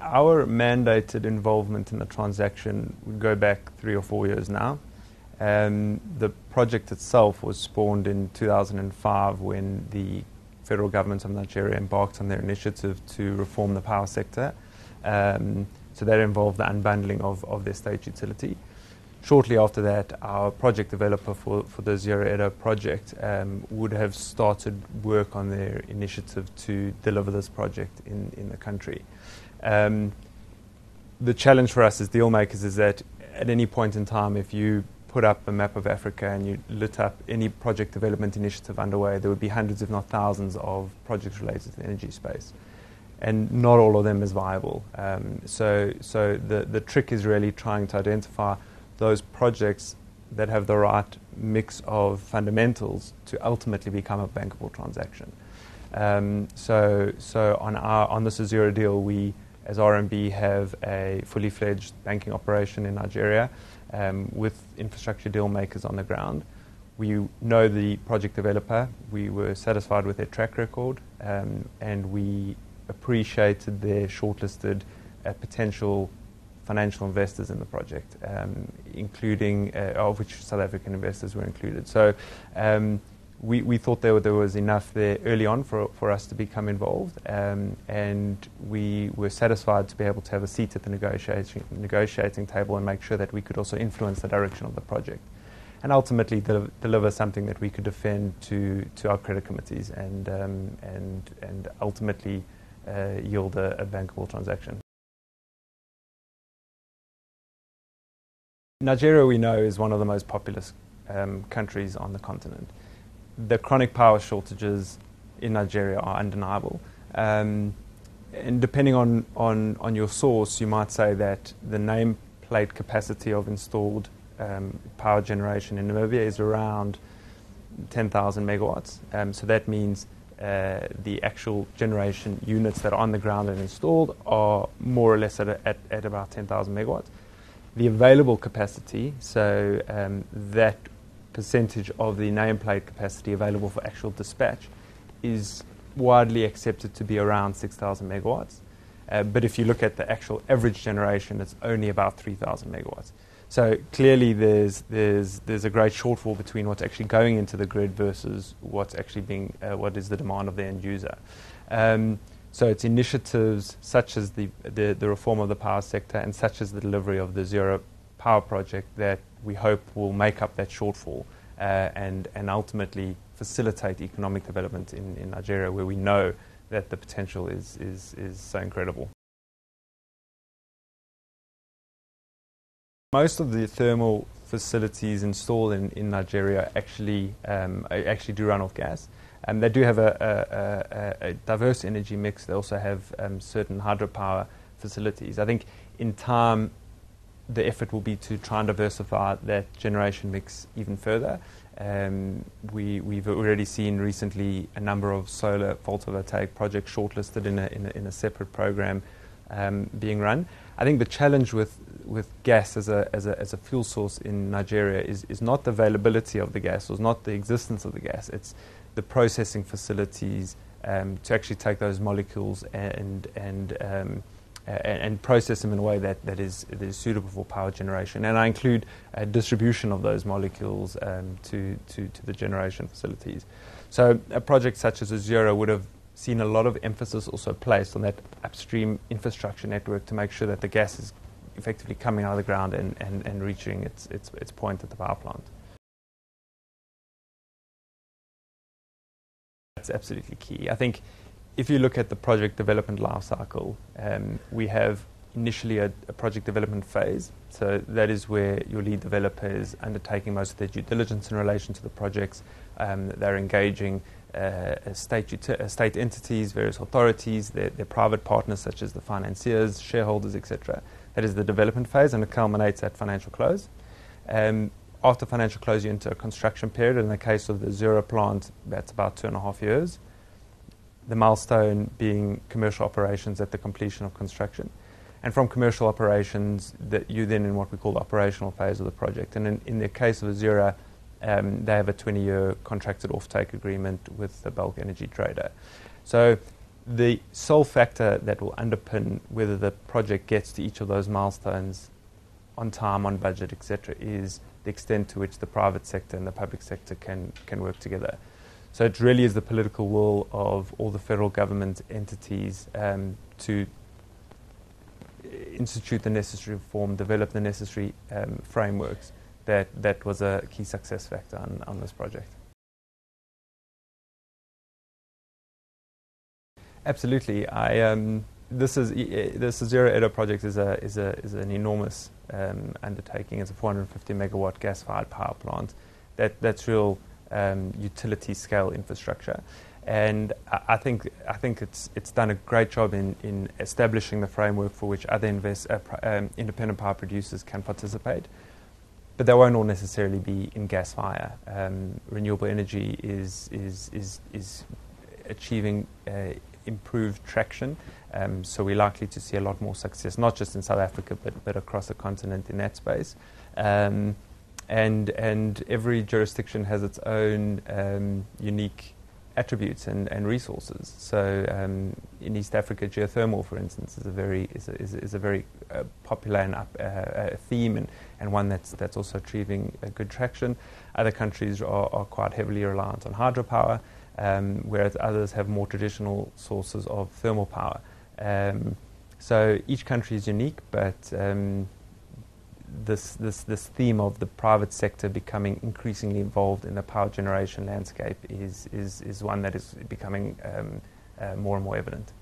our mandated involvement in the transaction would go back 3 or 4 years now. The project itself was spawned in 2005 when the federal government of Nigeria embarked on their initiative to reform the power sector. So that involved the unbundling of their state utility. Shortly after that, our project developer for the Azura-Edo project would have started work on their initiative to deliver this project in the country. The challenge for us as deal makers is that at any point in time, if you put up a map of Africa and you lit up any project development initiative underway, there would be hundreds, if not thousands, of projects related to the energy space. And not all of them is viable. So the trick is really trying to identify those projects that have the right mix of fundamentals to ultimately become a bankable transaction. So on this Azura deal, we as RMB have a fully fledged banking operation in Nigeria with infrastructure deal makers on the ground. We know the project developer. We were satisfied with their track record, and we appreciated their shortlisted potential financial investors in the project, including of which South African investors were included. So we thought there was enough there early on for us to become involved, and we were satisfied to be able to have a seat at the negotiating table and make sure that we could also influence the direction of the project, and ultimately deliver something that we could defend to our credit committees and ultimately yield a bankable transaction. Nigeria, we know, is one of the most populous countries on the continent. The chronic power shortages in Nigeria are undeniable. And depending on your source, you might say that the nameplate capacity of installed power generation in Namibia is around 10,000 megawatts. So that means the actual generation units that are on the ground and installed are more or less at about 10,000 megawatts. The available capacity, so that percentage of the nameplate capacity available for actual dispatch, is widely accepted to be around 6,000 megawatts. But if you look at the actual average generation, it's only about 3,000 megawatts. So clearly there's a great shortfall between what's actually going into the grid versus what's actually what is the demand of the end user. So it's initiatives such as the reform of the power sector and such as the delivery of the Zero Power project that we hope will make up that shortfall and ultimately facilitate economic development in Nigeria, where we know that the potential is so incredible. Most of the thermal facilities installed in Nigeria actually do run off gas. They do have a diverse energy mix. They also have certain hydropower facilities. I think in time, the effort will be to try and diversify that generation mix even further. We've already seen recently a number of solar photovoltaic projects shortlisted in a separate program being run. I think the challenge with gas as a fuel source in Nigeria is not the availability of the gas, or not the existence of the gas. It's the processing facilities to actually take those molecules and process them in a way that is suitable for power generation. And I include distribution of those molecules to the generation facilities. So a project such as Azura would have seen a lot of emphasis also placed on that upstream infrastructure network to make sure that the gas is effectively coming out of the ground and reaching its point at the power plant. That's absolutely key. I think if you look at the project development life cycle, we have initially a project development phase. So that is where your lead developer is undertaking most of their due diligence in relation to the projects. They're engaging state entities, various authorities, their private partners such as the financiers, shareholders, etc. That is the development phase, and it culminates at financial close. After financial close, you enter a construction period. In the case of the Azura plant, that's about 2.5 years. The milestone being commercial operations at the completion of construction. And from commercial operations, that you then in what we call the operational phase of the project. And in the case of Azura, they have a 20-year contracted offtake agreement with the bulk energy trader. So the sole factor that will underpin whether the project gets to each of those milestones on time, on budget, etc., is the extent to which the private sector and the public sector can work together. So it really is the political will of all the federal government entities to institute the necessary reform, develop the necessary frameworks that was a key success factor on this project. Absolutely. This Azura-Edo project is an enormous undertaking. It's a 450 megawatt gas-fired power plant. That's real utility scale infrastructure, and I think it's done a great job in establishing the framework for which other independent power producers can participate. But they won't all necessarily be in gas fire. Renewable energy is achieving improved traction, so we're likely to see a lot more success, not just in South Africa, but across the continent in that space. And every jurisdiction has its own unique attributes and resources. So in East Africa, geothermal, for instance, is a very popular and theme, and one that's also achieving a good traction. Other countries are quite heavily reliant on hydropower, whereas others have more traditional sources of thermal power. So each country is unique, but this theme of the private sector becoming increasingly involved in the power generation landscape is one that is becoming more and more evident.